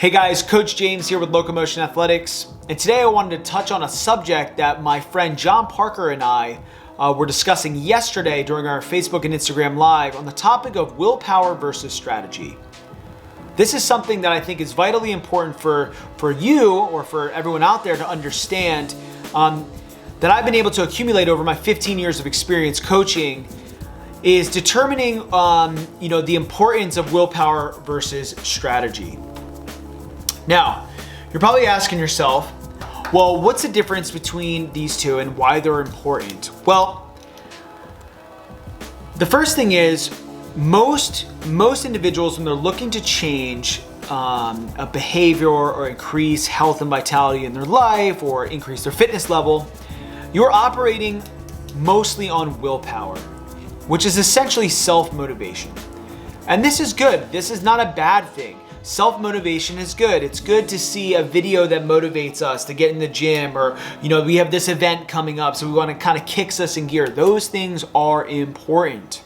Hey guys, Coach James here with Locomotion Athletics, and today I wanted to touch on a subject that my friend John Parker and I were discussing yesterday during our Facebook and Instagram Live on the topic of willpower versus strategy. This is something that I think is vitally important for you or for everyone out there to understand that I've been able to accumulate over my 15 years of experience coaching is determining the importance of willpower versus strategy. Now, you're probably asking yourself, well, what's the difference between these two and why they're important? Well, the first thing is most individuals, when they're looking to change a behavior or increase health and vitality in their life or increase their fitness level, you're operating mostly on willpower, which is essentially self-motivation. And this is good. This is not a bad thing. Self-motivation is good. It's good to see a video that motivates us to get in the gym, or we have this event coming up, so we want to kind of kicks us in gear. Those things are important.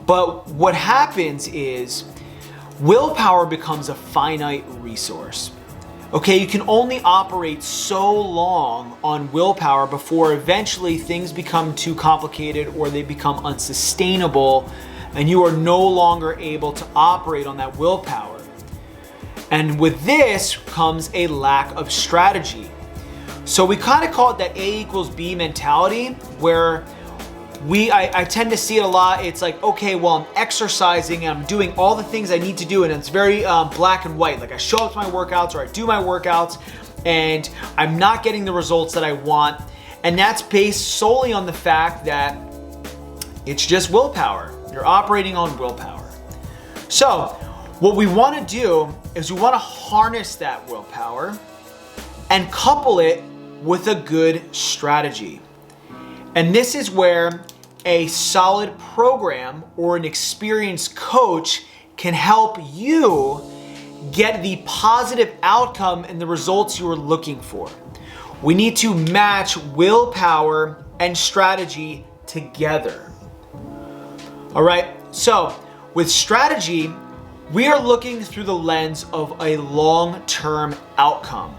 But what happens is willpower becomes a finite resource. Okay, you can only operate so long on willpower before eventually things become too complicated or they become unsustainable and you are no longer able to operate on that willpower. And with this comes a lack of strategy. So we kind of call it that A equals B mentality, where I tend to see it a lot. It's like, okay, well, I'm exercising and I'm doing all the things I need to do, and it's very black and white. Like I show up to my workouts or I do my workouts and I'm not getting the results that I want. And that's based solely on the fact that it's just willpower. You're operating on willpower. So what we want to do is we want to harness that willpower and couple it with a good strategy. And this is where a solid program or an experienced coach can help you get the positive outcome and the results you are looking for. We need to match willpower and strategy together. All right, so with strategy, we are looking through the lens of a long-term outcome.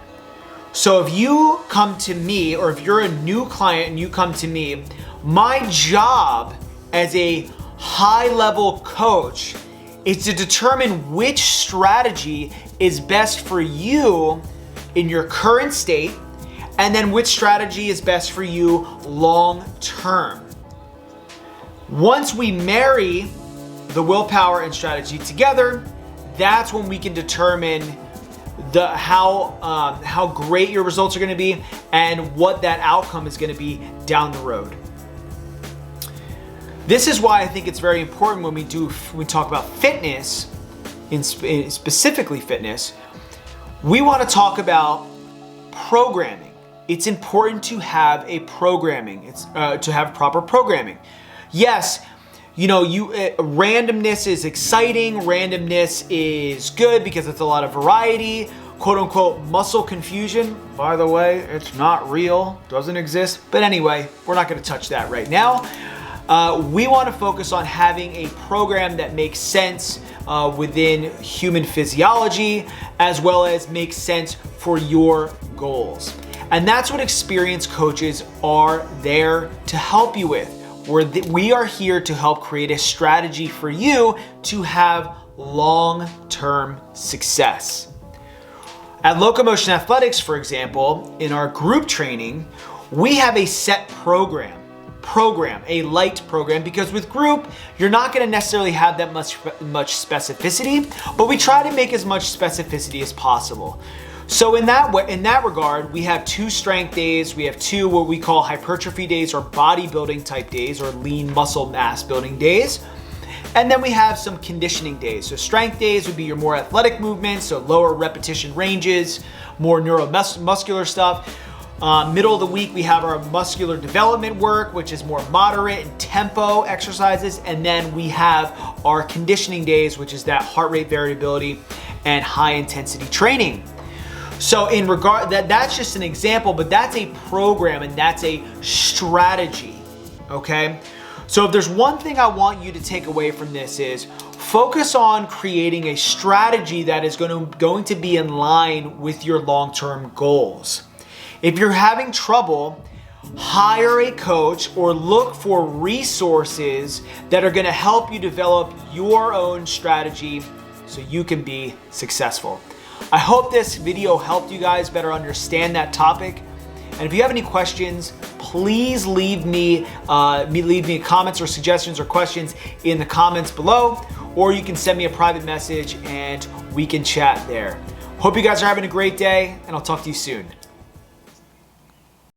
So if you come to me, or if you're a new client and you come to me, my job as a high-level coach is to determine which strategy is best for you in your current state, and then which strategy is best for you long-term. Once we marry the willpower and strategy together, that's when we can determine how great your results are going to be and what that outcome is going to be down the road. This is why I think it's very important when we talk about fitness, specifically fitness, we want to talk about programming. It's important to have a programming. To have proper programming. Yes, randomness is exciting. Randomness is good because it's a lot of variety. Quote unquote muscle confusion. By the way, it's not real, doesn't exist. But anyway, we're not going to touch that right now. We want to focus on having a program that makes sense within human physiology, as well as makes sense for your goals. And that's what experienced coaches are there to help you with. We are here to help create a strategy for you to have long-term success. At Locomotion Athletics, for example, in our group training, we have a set program, a light program, because with group, you're not going to necessarily have that much specificity, but we try to make as much specificity as possible. So in that regard, we have 2 strength days, we have 2 what we call hypertrophy days or bodybuilding type days or lean muscle mass building days. And then we have some conditioning days. So strength days would be your more athletic movements, so lower repetition ranges, more neuromuscular stuff. Middle of the week, we have our muscular development work, which is more moderate and tempo exercises. And then we have our conditioning days, which is that heart rate variability and high intensity training. So in regard that's just an example, but that's a program and that's a strategy, okay? So if there's one thing I want you to take away from this is focus on creating a strategy that is going to be in line with your long-term goals. If you're having trouble, hire a coach or look for resources that are going to help you develop your own strategy so you can be successful. I hope this video helped you guys better understand that topic. And if you have any questions, please leave me comments or suggestions or questions in the comments below, or you can send me a private message and we can chat there. Hope you guys are having a great day, and I'll talk to you soon.